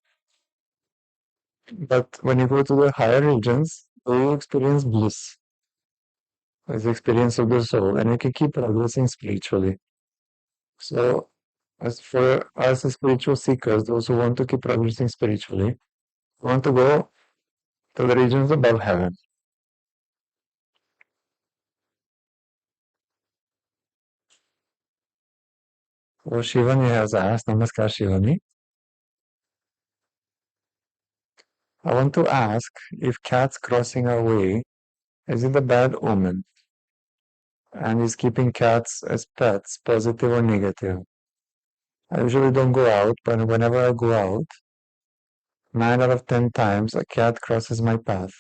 But when you go to the higher regions, you experience bliss. It's the experience of the soul, and you can keep progressing spiritually. So, as for us as spiritual seekers, those who want to keep progressing spiritually, want to go to the regions above heaven. So Shivani has asked, Namaskar Shivani, I want to ask if cats crossing our way, is it a bad omen? And is keeping cats as pets positive or negative? I usually don't go out, but whenever I go out, 9 out of 10 times a cat crosses my path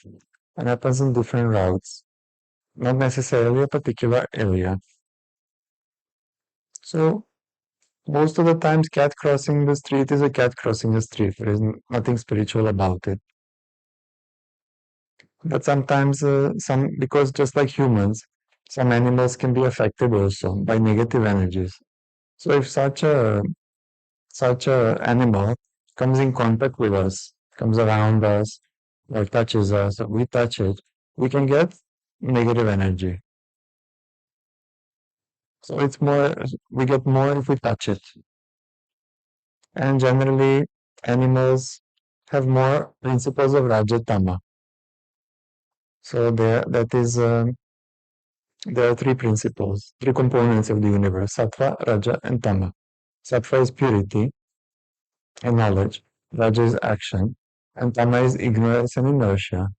and happens in different routes, not necessarily a particular area. So most of the times cat crossing the street is a cat crossing the street. There is nothing spiritual about it. But sometimes because just like humans, some animals can be affected also by negative energies. So if such a animal comes in contact with us, comes around us, or touches us, or we touch it, we can get negative energy. So we get more if we touch it. And generally, animals have more principles of Rajatama. So there are three principles, three components of the universe, Sattva, Raja, and Tama. Sattva is purity and knowledge. Raja is action. And Tama is ignorance and inertia.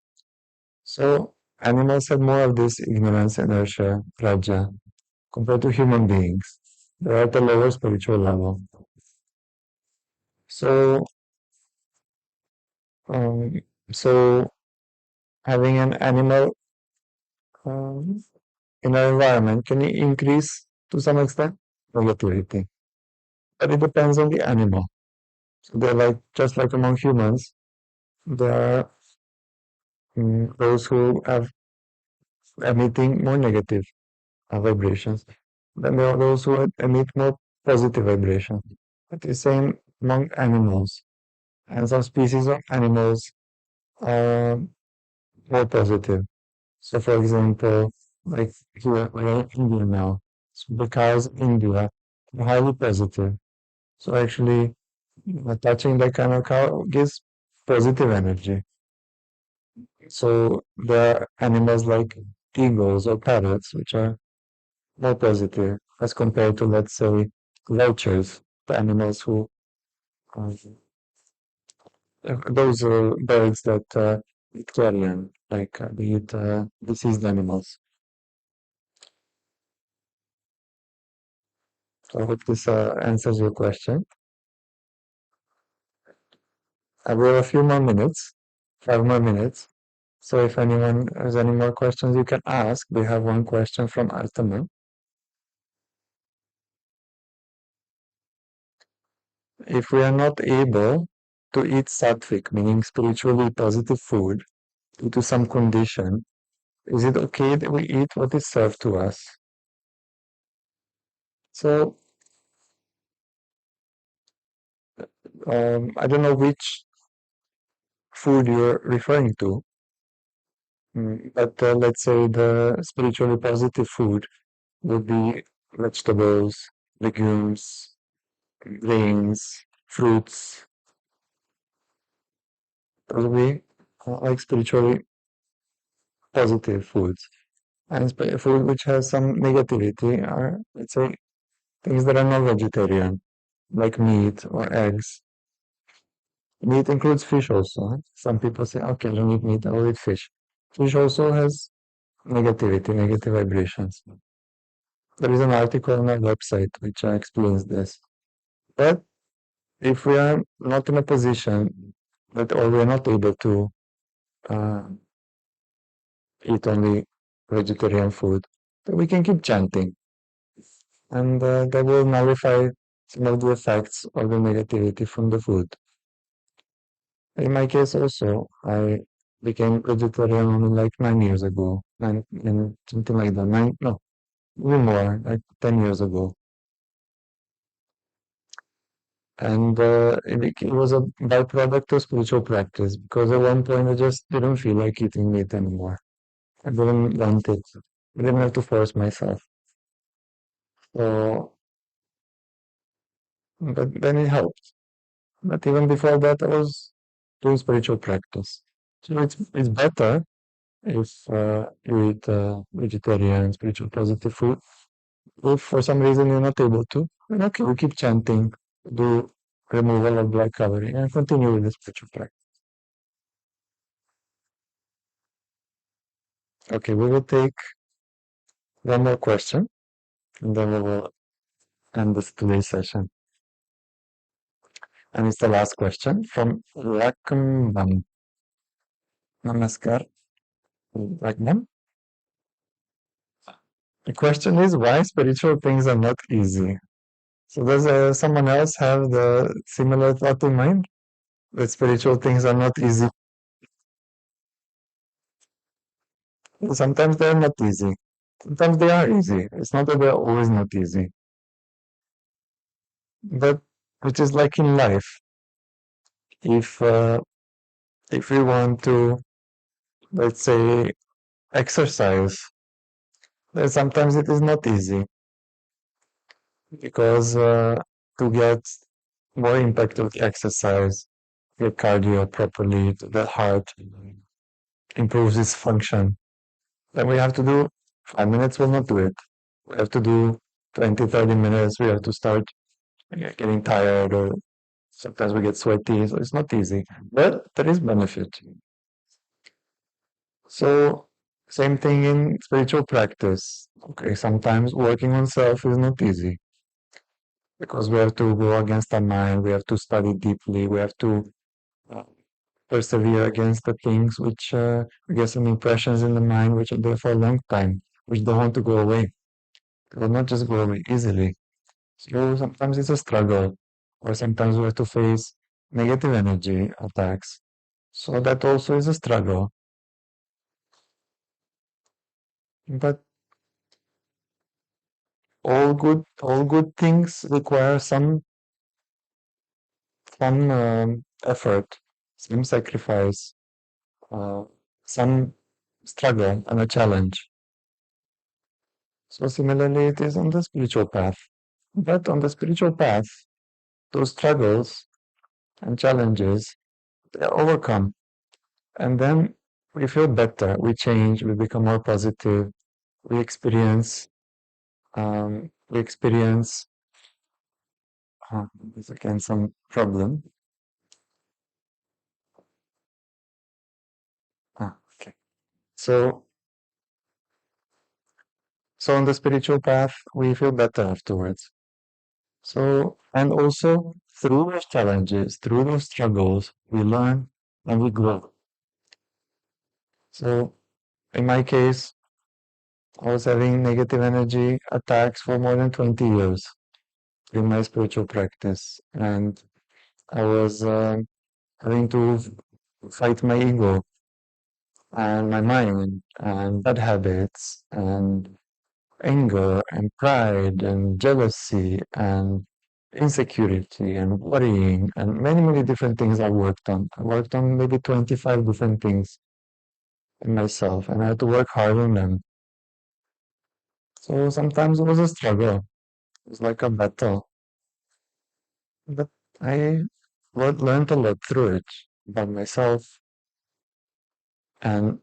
So animals have more of this ignorance, inertia, Raja, compared to human beings. They're at a lower spiritual level. So, um, so having an animal um, in our environment can increase to some extent negativity, but it depends on the animal. So they're like just like among humans, there are those who have emitting more negative vibrations. Then there are those who emit more positive vibrations. It's the same among animals, and some species of animals are more positive. So, for example, like here, we're in India now. the cows in India are highly positive. So actually, touching that kind of cow gives positive energy. So there are animals like eagles or parrots, which are more positive as compared to, let's say, vultures, the animals who, uh, those birds that eat carrion, like they eat diseased animals. So I hope this answers your question. I will have a few more minutes, 5 more minutes. So if anyone has any more questions, you can ask. We have one question from Artema. If we are not able to eat sattvic, meaning spiritually positive food, due to some condition, is it okay that we eat what is served to us? So I don't know which food you're referring to, but let's say the spiritually positive food would be vegetables, legumes, grains, fruits. Those would be like spiritually positive foods. And food which has some negativity are, let's say, things that are not vegetarian, like meat or eggs. Meat includes fish also. Huh? Some people say, okay, I don't eat meat, I'll eat fish. Fish also has negativity, negative vibrations. There is an article on our website which explains this. But if we are not in a position that, or we are not able to uh, eat only vegetarian food, then we can keep chanting. And that will nullify some of the effects of the negativity from the food. In my case also, I became vegetarian only like 9 years ago, and something like that. No, even more, like 10 years ago. And it was a byproduct of spiritual practice because at one point I just didn't feel like eating meat anymore. I didn't want it. I didn't have to force myself. So, but then it helped. But even before that, I was doing spiritual practice. So it's better if you eat vegetarian, spiritual positive food. If for some reason you're not able to, then okay, we keep chanting, do removal of black covering, and continue with the spiritual practice. Okay, we will take one more question, and then we will end this today's session. And it's the last question from Rakambam. Namaskar, Rakambam. The question is why spiritual things are not easy. So does someone else have the similar thought in mind? That spiritual things are not easy. Sometimes they're not easy. Sometimes they are easy. It's not that they're always not easy. But which is like in life. If if we want to, let's say, exercise, then sometimes it is not easy because to get more impact of the exercise, your cardio properly, the heart improves its function. Then we have to do 5 minutes will not do it. We have to do 20, 30 minutes. We have to start getting tired or sometimes we get sweaty. So it's not easy, but there is benefit. So same thing in spiritual practice. Okay, sometimes working on self is not easy because we have to go against our mind. We have to study deeply. We have to uh, persevere against the things which we get some impressions in the mind which are there for a long time, which don't want to go away. They will not just go away easily. So sometimes it's a struggle, or sometimes we have to face negative energy attacks. So that also is a struggle. But all good things require some effort, some sacrifice, uh, some struggle and a challenge. So similarly, it is on the spiritual path. But on the spiritual path, those struggles and challenges, they are overcome. And then we feel better, we change, we become more positive, we experience, we experience, there's again some problem. Okay. So, so on the spiritual path, we feel better afterwards. So, and also through those challenges, through those struggles, we learn and we grow. So in my case, I was having negative energy attacks for more than 20 years in my spiritual practice. And I was having to fight my ego and my mind and bad habits and anger and pride and jealousy and insecurity and worrying and many, many different things I worked on. I worked on maybe 25 different things in myself and I had to work hard on them. So sometimes it was a struggle. It was like a battle. But I learned a lot through it about myself. And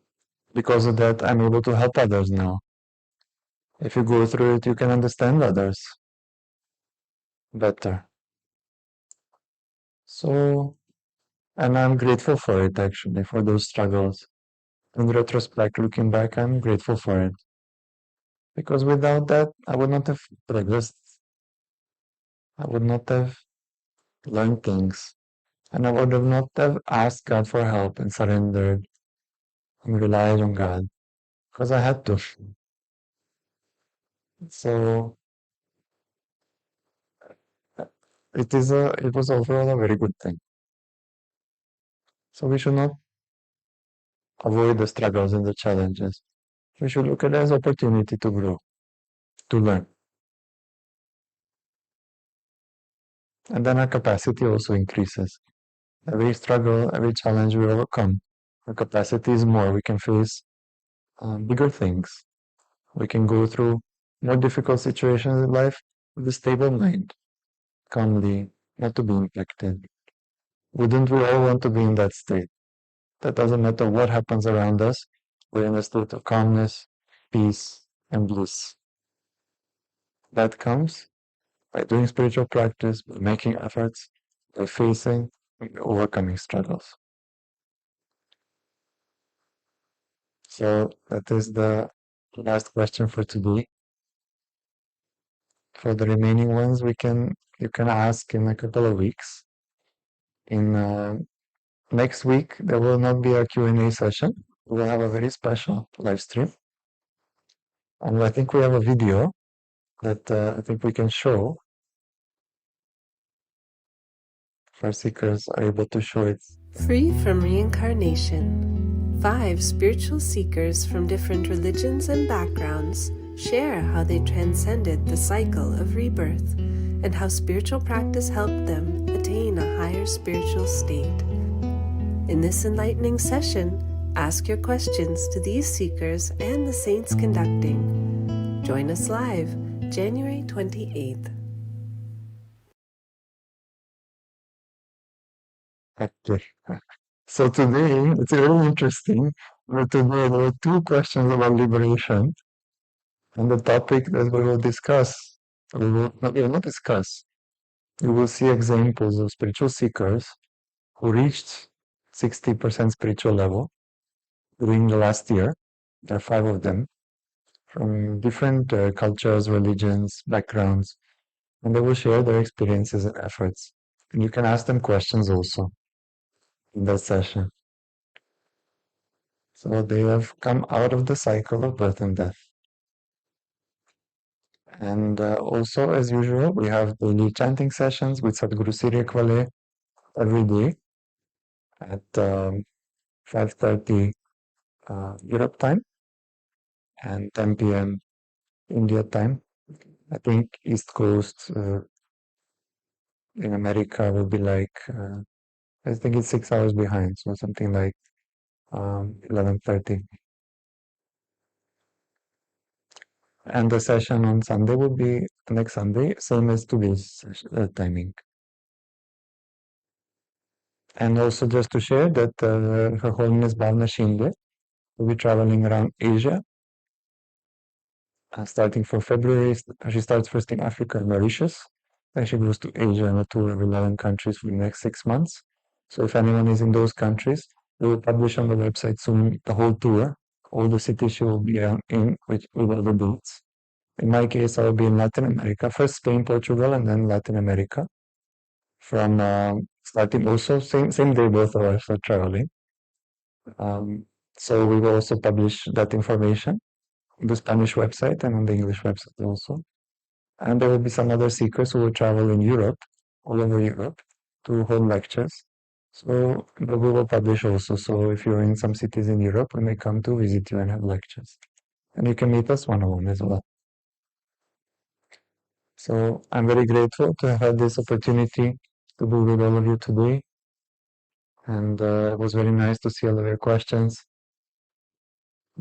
because of that, I'm able to help others now. If you go through it, you can understand others better. So, and I'm grateful for it actually, for those struggles. In retrospect, looking back, I'm grateful for it. Because without that, I would not have progressed. I would not have learned things. And I would have not have asked God for help and surrendered and relied on God. Because I had to. So it was overall a very good thing. So we should not avoid the struggles and the challenges. We should look at it as opportunity to grow, to learn. And then our capacity also increases. Every struggle, every challenge we overcome, our capacity is more. We can face bigger things. We can go through more difficult situations in life with a stable mind, calmly, not to be impacted. Wouldn't we all want to be in that state? That doesn't matter what happens around us. We're in a state of calmness, peace, and bliss. That comes by doing spiritual practice, by making efforts, by facing and overcoming struggles. So that is the last question for today. For the remaining ones, you can ask in a couple of weeks. In next week, there will not be a Q&A session. We'll have a very special live stream. And I think we have a video that I think we can show if our seekers are able to show it. Free from reincarnation, 5 spiritual seekers from different religions and backgrounds share how they transcended the cycle of rebirth and how spiritual practice helped them attain a higher spiritual state. In this enlightening session, ask your questions to these seekers and the saints conducting. Join us live, January 28th. Okay. So today, it's really interesting. Today, there were 2 questions about liberation, and the topic that we will discuss, we will not discuss, you will see examples of spiritual seekers who reached 60% spiritual level during the last year. There are 5 of them from different cultures, religions, backgrounds, and they will share their experiences and efforts. And you can ask them questions also in that session. So they have come out of the cycle of birth and death. And also, as usual, we have daily chanting sessions with Sadhguru Siri Kwale every day at 5:30 Europe time and 10 p.m. India time. I think East Coast in America will be like, I think it's 6 hours behind, so something like 11:30. And the session on Sunday would be next Sunday, same as today's timing. And also just to share that Her Holiness Bhavna Shinde will be traveling around Asia, starting from February. She starts first in Africa and Mauritius, then she goes to Asia on a tour of 11 countries for the next 6 months. So if anyone is in those countries, we will publish on the website soon the whole tour, all the cities she will be in, with all the dates. In my case, I will be in Latin America, first Spain, Portugal, and then Latin America. From starting also same day, both of us are traveling. So we will also publish that information on the Spanish website and on the English website also. And there will be some other seekers who will travel in Europe, all over Europe, to hold lectures. So we will publish also. So if you're in some cities in Europe, we may come to visit you and have lectures. And you can meet us one-on-one as well. So I'm very grateful to have had this opportunity to be with all of you today. And it was very nice to see all of your questions.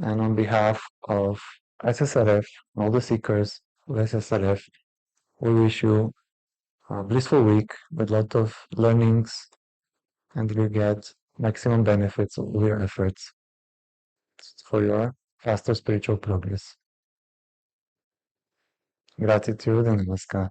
And on behalf of SSRF, all the seekers of SSRF, we wish you a blissful week with a lot of learnings, and you get maximum benefits of all your efforts for your faster spiritual progress. Gratitude and namaskar.